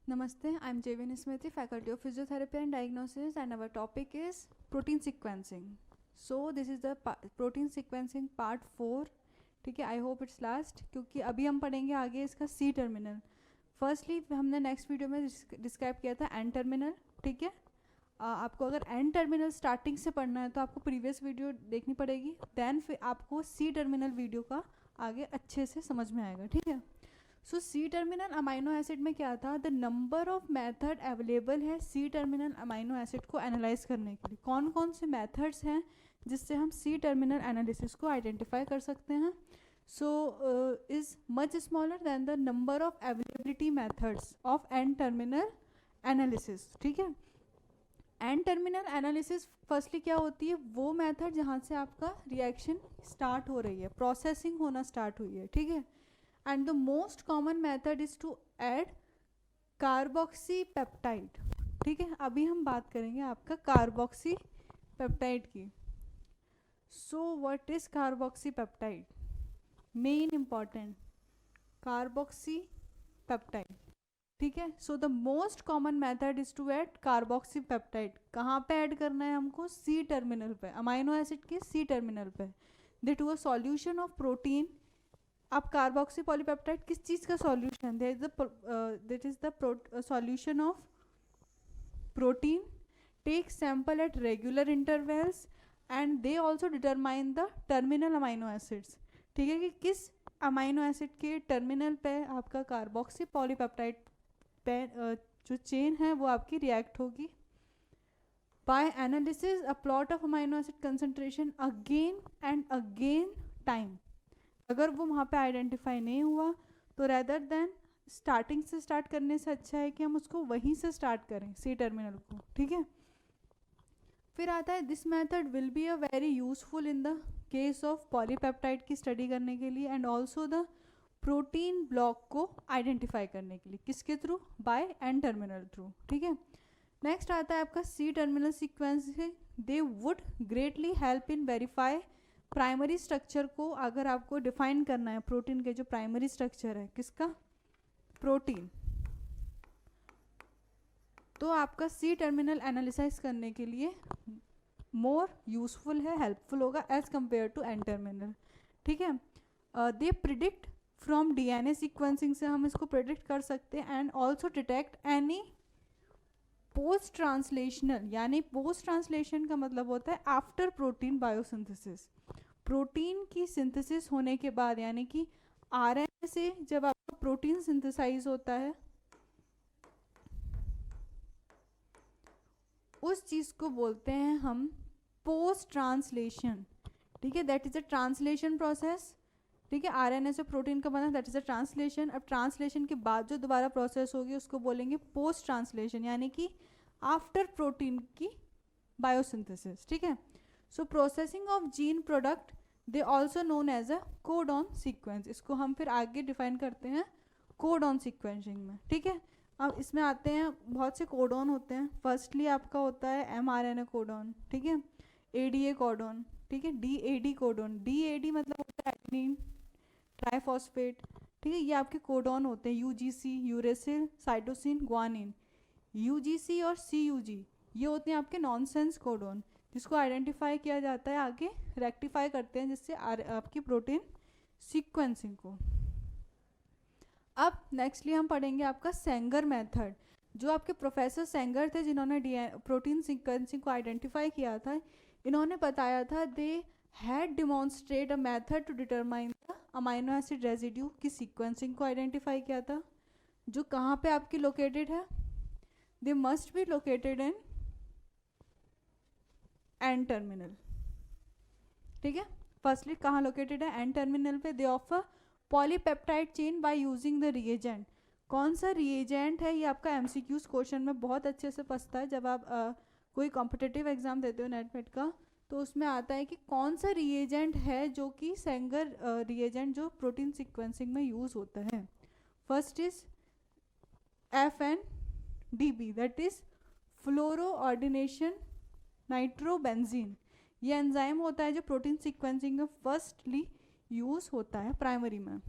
Namaste, I'm Javin Smriti, Faculty of Physiotherapy and Diagnosis, and our topic is protein sequencing. So this is the protein sequencing part 4. ठीक है, I hope it's last, क्योंकि अभी हम पढ़ेंगे आगे इसका C terminal. Firstly हमने next video में डिस्क्राइब किया था एन टर्मिनल. ठीक है, आपको अगर एन टर्मिनल स्टार्टिंग से पढ़ना है तो आपको प्रीवियस वीडियो देखनी पड़ेगी, देन फिर आपको सी टर्मिनल वीडियो का आगे अच्छे से समझ में आएगा. ठीक है, सो सी टर्मिनल अमाइनो एसिड में क्या था, the number of method available है सी टर्मिनल अमाइनो एसिड को एनालाइज करने के लिए. कौन कौन से मेथड्स हैं जिससे हम सी टर्मिनल एनालिसिस को आइडेंटिफाई कर सकते हैं. So is much smaller than the number of availability methods of N terminal analysis. ठीक है, एन टर्मिनल एनालिसिस फर्स्टली क्या होती है, वो मेथड जहाँ से आपका रिएक्शन स्टार्ट हो रही है, प्रोसेसिंग होना स्टार्ट हुई है. ठीक है, and the most common method is to add कार्बोक्सीपेप्टाइड. ठीक है, अभी हम बात करेंगे आपका कार्बोक्सीपेप्टाइड की. So what is carboxypeptide, main important carboxypeptide. ठीक है, so the most common method is to add carboxypeptide. कहाँ पे ऐड करना है हमको, सी टर्मिनल पे, अमाइनो एसिड के सी टर्मिनल पे. They to a solution of protein. अब कार्बोक्सी पॉलीपेप्टाइड किस चीज़ का solution, that is the solution of protein. Take sample at regular intervals and they also determine the terminal amino acids. ठीक है, कि किस अमाइनो एसिड के टर्मिनल पे आपका कार्बोक्सी पॉलीपेप्टाइड पे जो चेन है वो आपकी रिएक्ट होगी. By analysis a plot of amino acid concentration again and again time. अगर वो वहाँ पे आइडेंटिफाई नहीं हुआ तो रैदर देन स्टार्टिंग से स्टार्ट करने से अच्छा है कि हम उसको वहीं से स्टार्ट करें, सी टर्मिनल को. ठीक है, फिर आता है this method will be a very useful in the case of polypeptide की स्टडी करने के लिए and also the protein block को आइडेंटिफाई करने के लिए. किसके through, by N terminal through. ठीक है, नेक्स्ट आता है आपका C terminal sequencing. They would greatly help in verify primary structure को. अगर आपको डिफाइन करना है प्रोटीन के जो प्राइमरी स्ट्रक्चर है, किसका, प्रोटीन, तो आपका सी टर्मिनल एनालिसाइज करने के लिए मोर यूजफुल है, हेल्पफुल होगा as compare to N terminal. ठीक है, they predict from DNA sequencing से हम इसको प्रिडिक्ट कर सकते हैं and also detect any post translational. यानी पोस्ट ट्रांसलेशन का मतलब होता है आफ्टर प्रोटीन बायोसिंथेसिस. प्रोटीन की सिंथेसिस होने के बाद, यानी कि आरएनए से जब आपका प्रोटीन सिंथेसाइज होता है, उस चीज़ को बोलते हैं हम पोस्ट ट्रांसलेशन. ठीक है, that is a translation process. ठीक है, आरएनए से प्रोटीन का बना, दैट इज अ ट्रांसलेशन. अब ट्रांसलेशन के बाद जो दोबारा प्रोसेस होगी उसको बोलेंगे पोस्ट ट्रांसलेशन, यानी कि आफ्टर प्रोटीन की बायोसिंथेसिस. ठीक है, so processing of gene product they also known as a codon sequence. इसको हम फिर आगे डिफाइन करते हैं कोडॉन सीक्वेंसिंग में. ठीक है, अब इसमें आते हैं, बहुत से कोडॉन होते हैं. फर्स्टली आपका होता है एमआरएनए कोडॉन. ठीक है, एडीए कोडॉन. ठीक है, डीएडी कोडॉन. डीएडी मतलब होता है एडेनिन ट्राइफॉस्फेट. ठीक है, ये आपके कोडॉन होते हैं. UGC, uracil, cytosine, guanine. UGC और सीयूजी ये होते हैं आपके नॉनसेंस कोडॉन, जिसको आइडेंटिफाई किया जाता है, आगे रेक्टिफाई करते हैं जिससे आपकी प्रोटीन सीक्वेंसिंग को. अब नेक्स्टली हम पढ़ेंगे आपका सेंगर मेथड. जो आपके प्रोफेसर सेंगर थे जिन्होंने प्रोटीन सीक्वेंसिंग को आइडेंटिफाई किया था, इन्होंने बताया था they had demonstrate a method to determine the amino acid residue की सीक्वेंसिंग को आइडेंटिफाई किया था, जो कहाँ पे आपकी लोकेटेड है, they must be located in N terminal. ठीक है, फर्स्टली कहाँ लोकेटेड है, एन टर्मिनल पे. They offer polypeptide chain by using the reagent. कौन सा रिएजेंट है, ये आपका एमसीक्यूज क्वेश्चन में बहुत अच्छे से फंसता है. जब आप कोई कॉम्पिटिटिव एग्जाम देते हो नेट का, तो उसमें आता है कि कौन सा रिएजेंट है जो कि सेंगर रिएजेंट जो प्रोटीन सीक्वेंसिंग में यूज होता है. First is FNDB, that is fluoroordination nitrobenzene. ये एंजाइम होता है जो प्रोटीन सीक्वेंसिंग में फर्स्टली यूज होता है प्राइमरी में.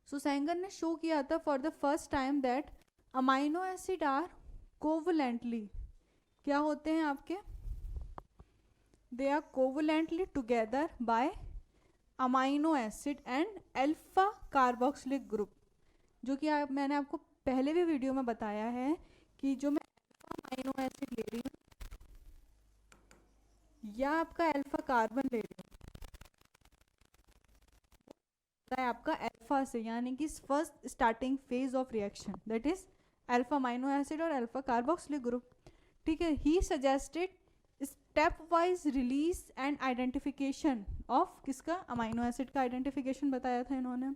सो सेंगर ने शो किया था for the first time that amino acid are covalently, क्या होते हैं आपके, they are covalently together by amino acid and alpha carboxylic group, जो कि मैंने आपको पहले भी वीडियो में बताया है कि जो मैं अमाइनो एसिड ले रही हूँ या आपका अल्फा कार्बन ले रही हूँ है आपका अल्फा से, यानी कि first starting phase of reaction, that is alpha amino acid और अल्फा कार्बोक्सिलिक ग्रुप। ठीक है, he suggested step wise release and identification of किसका, अमाइनो एसिड का आइडेंटिफिकेशन बताया था इन्होंने,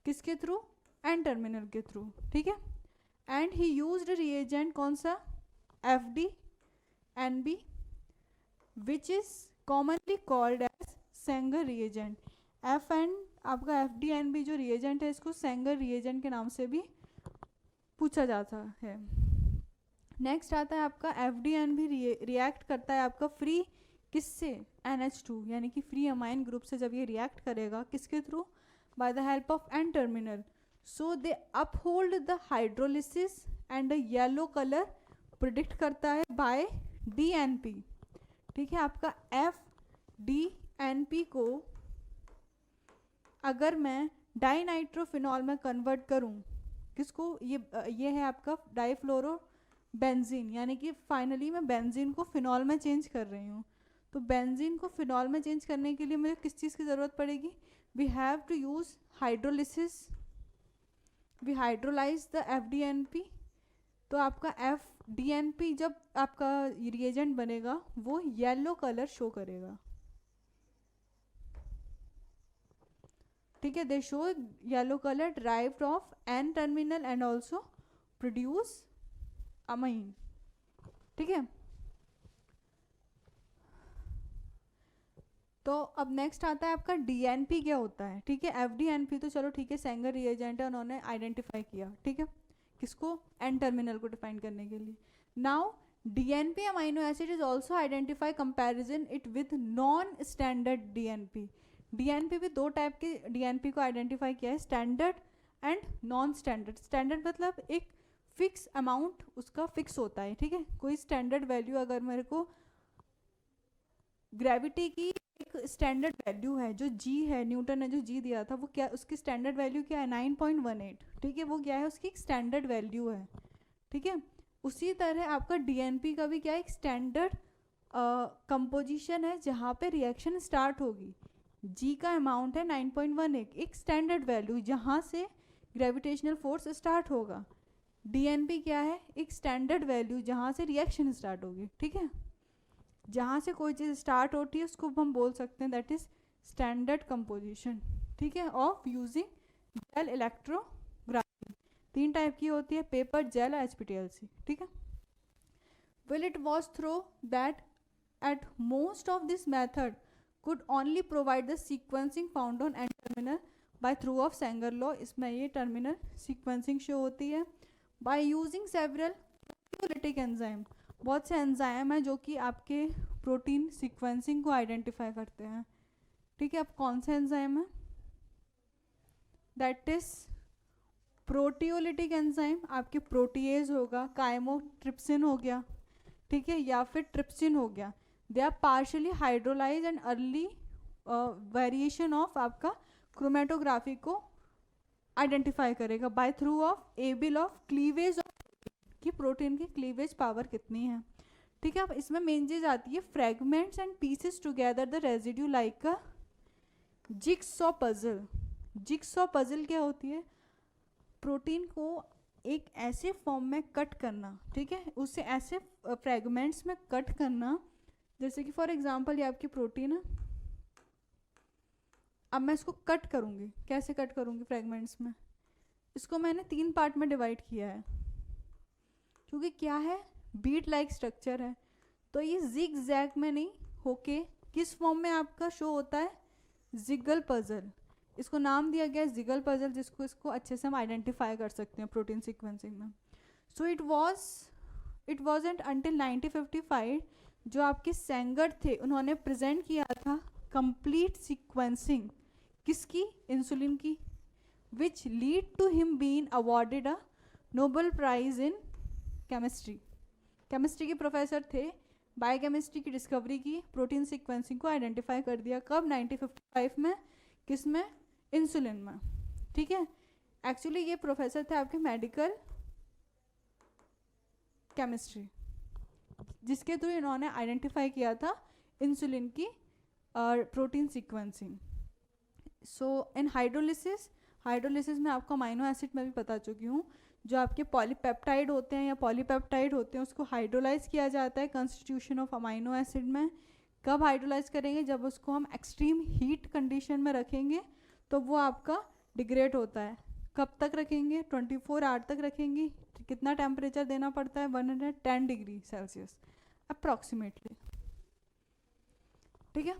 किसके थ्रू, एन टर्मिनल के थ्रू। ठीक है, एंड ही यूज्ड रिएजेंट कौन सा, FD-NB which is commonly called as Sanger reagent. आपका FD-NB जो रिएजेंट है इसको सेंगर रिएजेंट के नाम से भी पूछा जाता है। नेक्स्ट आता है आपका FD-NB रिएक्ट करता है आपका फ्री किससे, NH2 यानी कि फ्री अमाइन ग्रुप से जब ये रिएक्ट करेगा किसके through, by the help of N terminal, so they uphold the hydrolysis and the yellow colour predict करता है बाय DNP। ठीक है, आपका FD-NP को अगर मैं डाइनाइट्रोफिनॉल में कन्वर्ट करूं, किसको, ये है आपका डाइफ्लोरो बेंजीन, यानी कि फाइनली मैं बेंजीन को फिनॉल में चेंज कर रही हूँ। तो बेंजीन को फिनॉल में चेंज करने के लिए मुझे किस चीज़ की ज़रूरत पड़ेगी, we have to use hydrolysis, we hydrolyse the FD-NP। तो आपका FD-NP जब आपका रिएजेंट बनेगा वो येलो कलर शो करेगा। ठीक है, they show yellow colour derived of N terminal and also produce amine. ठीक है, तो अब नेक्स्ट आता है आपका DNP क्या होता है। ठीक है, FD-NP तो चलो ठीक है सेंगर रिएजेंट है, उन्होंने आइडेंटिफाई किया। ठीक है, किसको, एन टर्मिनल को डिफाइन करने के लिए। Now DNP amino acid is also identify comparison it with non standard DNP। DNP भी दो टाइप के DNP को आइडेंटिफाई किया है, standard and non standard. Standard मतलब एक फिक्स अमाउंट उसका फिक्स होता है। ठीक है, कोई स्टैंडर्ड वैल्यू, अगर मेरे को ग्रेविटी की एक स्टैंडर्ड वैल्यू है जो G है, न्यूटन ने जो G दिया था वो क्या, उसकी स्टैंडर्ड वैल्यू क्या है, 9.18। ठीक है, वो क्या है, उसकी एक स्टैंडर्ड वैल्यू है। ठीक है, उसी तरह आपका DNP का भी क्या है, एक स्टैंडर्ड कंपोजिशन है जहाँ पे रिएक्शन स्टार्ट होगी। G का अमाउंट है 9.18, एक स्टैंडर्ड वैल्यू जहाँ से ग्रेविटेशनल फोर्स स्टार्ट होगा। DNP क्या है, एक स्टैंडर्ड वैल्यू जहाँ से रिएक्शन स्टार्ट होगी। ठीक है, जहाँ से कोई चीज़ स्टार्ट होती है उसको हम बोल सकते हैं दैट इज स्टैंडर्ड कंपोजिशन। ठीक है, ऑफ यूजिंग जेल इलेक्ट्रोग्राफी। तीन टाइप की होती है, पेपर, जेल और HPTLC। ठीक है, will it was throw that at most of this method could only provide the sequencing found on N-terminal by through of Sanger law। इसमें ये टर्मिनल सीक्वेंसिंग शो होती है by using several proteolytic enzyme। बहुत से enzyme हैं जो कि आपके प्रोटीन सीक्वेंसिंग को आइडेंटिफाई करते हैं। ठीक है, अब कौन से एंजाइम है, दैट इज प्रोटियोलिटिक एंजाइम। आपके प्रोटीएज होगा, काइमोट्रिप्सिन हो गया, ठीक है, या फिर ट्रिप्सिन हो गया। They are partially hydrolyse and early variation of आपका क्रोमेटोग्राफी को आइडेंटिफाई करेगा by through of able of cleavage of कि प्रोटीन की क्लीवेज पावर कितनी है। ठीक है, अब इसमें मेन चीज आती है fragments and pieces together the residue like a jigsaw puzzle. Jigsaw puzzle क्या होती है, प्रोटीन को एक ऐसे फॉर्म में कट करना। ठीक है, उसे ऐसे फ्रेगमेंट्स में कट करना, जैसे कि फॉर एग्जांपल ये आपकी प्रोटीन है, अब मैं इसको कट करूँगी। कैसे कट करूँगी, फ्रेगमेंट्स में। इसको मैंने 3 पार्ट में डिवाइड किया है क्योंकि क्या है, बीट लाइक स्ट्रक्चर है, तो ये जिग जैग में नहीं होके किस फॉर्म में आपका शो होता है, जिगल पजल। इसको नाम दिया गया है जिगल पजल, जिसको इसको अच्छे से हम आइडेंटिफाई कर सकते हैं प्रोटीन सीक्वेंसिंग में। सो इट वॉजंट अंटिल 1955 जो आपके सेंगर थे उन्होंने प्रेजेंट किया था कंप्लीट सीक्वेंसिंग किसकी, इंसुलिन की, which lead to him being awarded a Nobel prize in chemistry, chemistry के प्रोफेसर थे, बायोकेमिस्ट्री की डिस्कवरी की, प्रोटीन सीक्वेंसिंग को आइडेंटिफाई कर दिया, कब 1955 में, किस में, इंसुलिन में, ठीक है। एक्चुअली ये प्रोफेसर थे आपके मेडिकल केमिस्ट्री, जिसके थ्रू इन्होंने आइडेंटिफाई किया था इंसुलिन की प्रोटीन सीक्वेंसिंग। सो इन हाइड्रोलिसिस, हाइड्रोलिसिस में आपको अमाइनो एसिड में भी बता चुकी हूँ, जो आपके पॉलीपेप्टाइड होते हैं या पॉलीपेप्टाइड होते हैं उसको हाइड्रोलाइज किया जाता है कंस्टिट्यूशन ऑफ अमाइनो एसिड में। कब हाइड्रोलाइज करेंगे, जब उसको हम एक्सट्रीम हीट कंडीशन में रखेंगे तो वो आपका डिग्रेड होता है। कब तक रखेंगे, 24 आवर तक रखेंगे। कितना टेम्परेचर देना पड़ता है, 110 डिग्री सेल्सियस अप्रॉक्सीमेटली, ठीक है।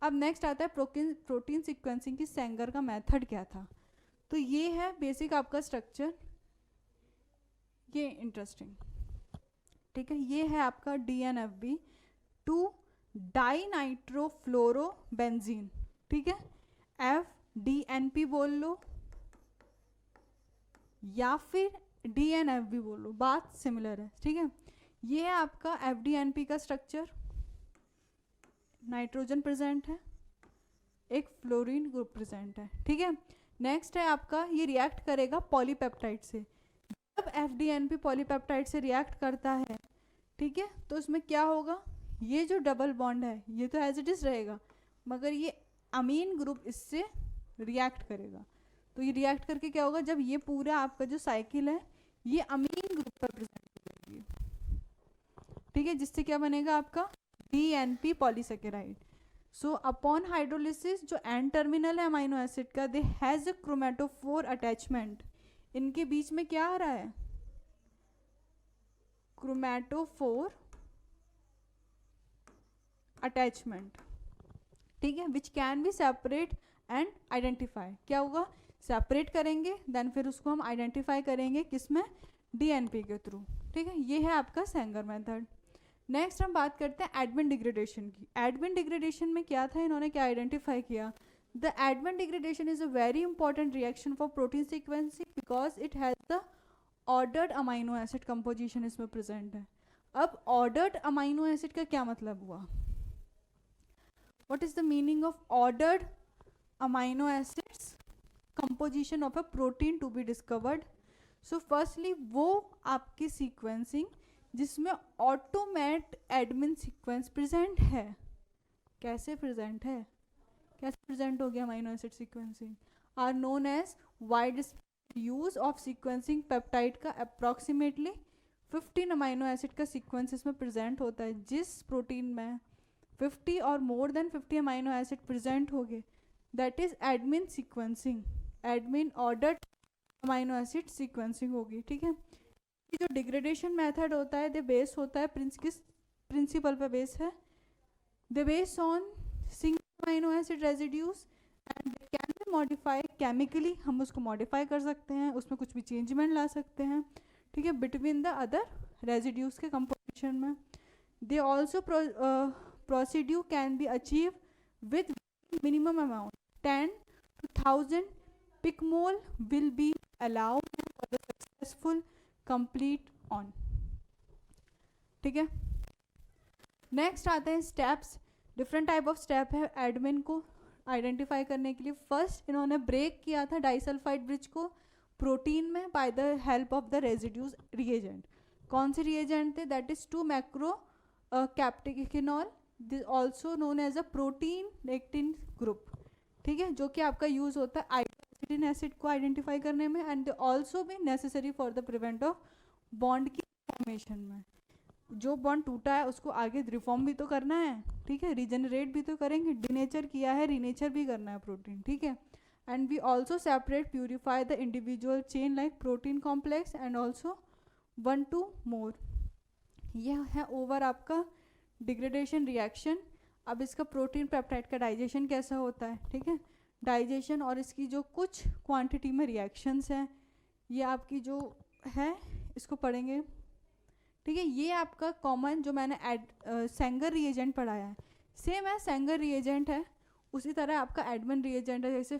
अब नेक्स्ट आता है प्रोटीन सीक्वेंसिंग की सेंगर का मेथड क्या था। तो ये है बेसिक आपका स्ट्रक्चर, ये इंटरेस्टिंग, ठीक है। ये है आपका DNFB 2 डाइनाइट्रोफ्लोरोबेंजीन, ठीक है। FDNP बोल लो या फिर DNFB बोल लो, बात सिमिलर है, ठीक है। ये है आपका FDNP का स्ट्रक्चर, नाइट्रोजन प्रेजेंट है, एक फ्लोरीन ग्रुप प्रेजेंट है, ठीक है। नेक्स्ट है आपका, ये रिएक्ट करेगा पॉलीपेप्टाइड से। जब FDNP पॉलीपेप्टाइड से रिएक्ट करता है, ठीक है, तो उसमें क्या होगा, ये जो डबल बॉन्ड है ये तो एज इट इज रहेगा, मगर ये अमीन ग्रुप इससे रिएक्ट करेगा। तो ये रिएक्ट करके क्या होगा, जब ये पूरा आपका जो साइकिल है ये अमीन ग्रुप पर प्रेजेंट करेगी, ठीक है, जिससे क्या बनेगा आपका DNP polysaccharide. So upon hydrolysis जो एंड टर्मिनल है अमाइनो एसिड का, they has a chromatophore attachment. इनके बीच में क्या आ रहा है, क्रोमेटोफोर अटैचमेंट, ठीक है, which can be separate and identify. क्या होगा, सेपरेट करेंगे देन फिर उसको हम आइडेंटिफाई करेंगे किसमें, DNP के थ्रू, ठीक है। ये है आपका सेंगर मेथड। नेक्स्ट हम बात करते हैं एडमिन डिग्रेडेशन की। एडमिन डिग्रेडेशन में क्या था, इन्होंने क्या आइडेंटिफाई किया, the Edman degradation is a very important reaction for protein sequencing because it has the ordered amino acid composition इसमें प्रेजेंट है। अब ऑर्डर्ड अमाइनो एसिड का क्या मतलब हुआ, what is the meaning of ordered amino acids composition of a protein to be discovered. So firstly वो आपकी sequencing जिसमें ऑटोमेट एडमिन सीक्वेंस प्रेजेंट है। कैसे प्रेजेंट है, कैसे प्रेजेंट हो गया amino acid sequencing, are known as wide use of sequencing peptide का अप्रॉक्सीमेटली 15 अमाइनो एसिड का सीक्वेंस इसमें प्रेजेंट होता है। जिस प्रोटीन में 50 और more than 50 amino acid present हो गए that is Edman sequencing, Edman ordered amino acid sequencing होगी, ठीक है। जो डिग्रेडेशन मेथड होता है, दे बेस होता है किस प्रिंसिपल पे बेस है, they base on single amino acid residues and can be modify chemically, हम उसको मॉडिफाई कर सकते हैं, उसमें कुछ भी चेंजमेंट ला सकते हैं, ठीक है, बिटवीन द अदर रेजिड्यूज के कंपोजिशन में। They also procedure can be achieve with minimum amount 10 to 1000 picomole will be allowed for the successful complete on, ठीक है। नेक्स्ट आते हैं steps, different type of step है एडमिन को आइडेंटिफाई करने के लिए। फर्स्ट इन्होंने ब्रेक किया था डाइसल्फाइड ब्रिज को प्रोटीन में by the help of the residues reagent. कौन से रिएजेंट थे, दैट इज 2 मैक्रो कैप्टिकिनॉल, also known as a protein lectin group, ठीक है, जो कि आपका यूज होता है आइसोएसिटिन एसिड को आइडेंटिफाई करने में एंड दे ऑल्सो भी necessary for the prevent of bond की फॉर्मेशन में। जो बॉन्ड टूटा है उसको आगे रिफॉर्म भी तो करना है, ठीक है, रीजनरेट भी तो करेंगे, डिनेचर किया है रीनेचर भी करना है प्रोटीन, ठीक है। And we also separate purify the individual chain like protein complex and also 1 to more। यह है ओवर आपका डिग्रेडेशन रिएक्शन। अब इसका प्रोटीन पेप्टाइड का डाइजेशन कैसा होता है, ठीक है, डाइजेशन और इसकी जो कुछ क्वांटिटी में रिएक्शंस हैं ये आपकी जो है इसको पढ़ेंगे, ठीक है। ये आपका कॉमन जो मैंने सेंगर रिएजेंट पढ़ाया है सेम है, सेंगर रिएजेंट है, उसी तरह आपका एडमिन रिएजेंट है, जैसे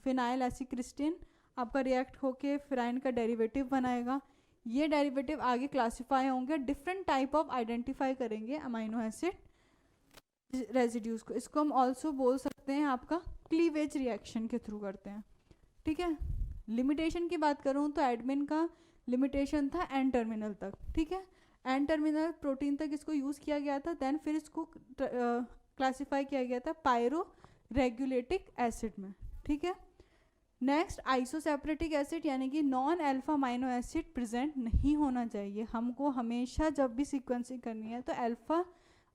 फिनाइल एसिक्रिस्टिन, आपका रिएक्ट होके फिराइन का डेरिवेटिव बनाएगा। ये डेरिवेटिव आगे क्लासिफाई होंगे, डिफरेंट टाइप ऑफ आइडेंटिफाई करेंगे अमाइनो एसिड रेजिड्यूज को। इसको हम ऑल्सो बोल सकते हैं आपका क्लीवेज रिएक्शन के थ्रू करते हैं, ठीक है। लिमिटेशन की बात करूँ तो एडमिन का लिमिटेशन था एन टर्मिनल तक, ठीक है। एन टर्मिनल प्रोटीन तक इसको यूज़ किया गया था, देन फिर इसको क्लासिफाई किया गया था पायरो रेगुलेटिक एसिड में, ठीक है। नेक्स्ट आइसोसेपरेटिक एसिड, यानी कि non alpha amino acid present नहीं होना चाहिए। हमको हमेशा जब भी सीक्वेंसिंग करनी है तो अल्फा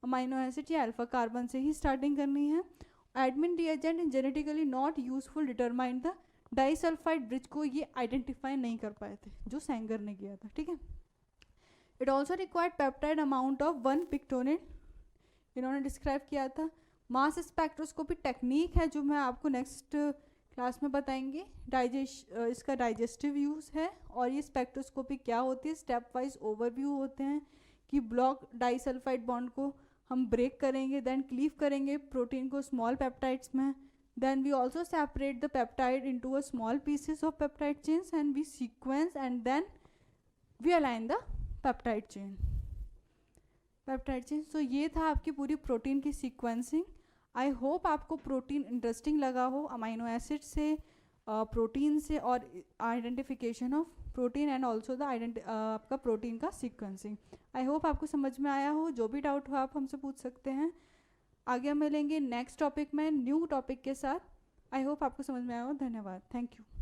अमाइनो एसिड या अल्फा कार्बन से ही स्टार्टिंग करनी है। Admin reagent in genetically not useful determine the disulphide bridge को ये आइडेंटिफाई नहीं कर पाए थे जो सेंगर ने किया था, ठीक है। It also required peptide amount of 1 पिक्टोनेट, इन्होंने डिस्क्राइब किया था। मास स्पेक्ट्रोस्कोपी टेक्निक है जो मैं आपको नेक्स्ट क्लास में बताएंगे। इसका डाइजेस्टिव यूज़ है, और ये स्पेक्ट्रोस्कोपी क्या होती है, स्टेप वाइज ओवरव्यू होते हैं कि ब्लॉक डाइसल्फाइड बॉन्ड को हम ब्रेक करेंगे, देन क्लीव करेंगे प्रोटीन को स्मॉल पेप्टाइड्स में, then we also separate the peptide into a small pieces of peptide chains and we sequence and then we align the peptide chain. So ये था आपकी पूरी प्रोटीन की sequencing. I hope आपको protein interesting लगा हो, amino acid से protein से और identification of protein and also the आपका प्रोटीन का सीक्वेंसिंग। आई होप आपको समझ में आया हो। जो भी डाउट हो आप हमसे पूछ सकते हैं। आगे हम मिलेंगे नेक्स्ट टॉपिक में न्यू टॉपिक के साथ। आई होप आपको समझ में आया हो। धन्यवाद, थैंक यू।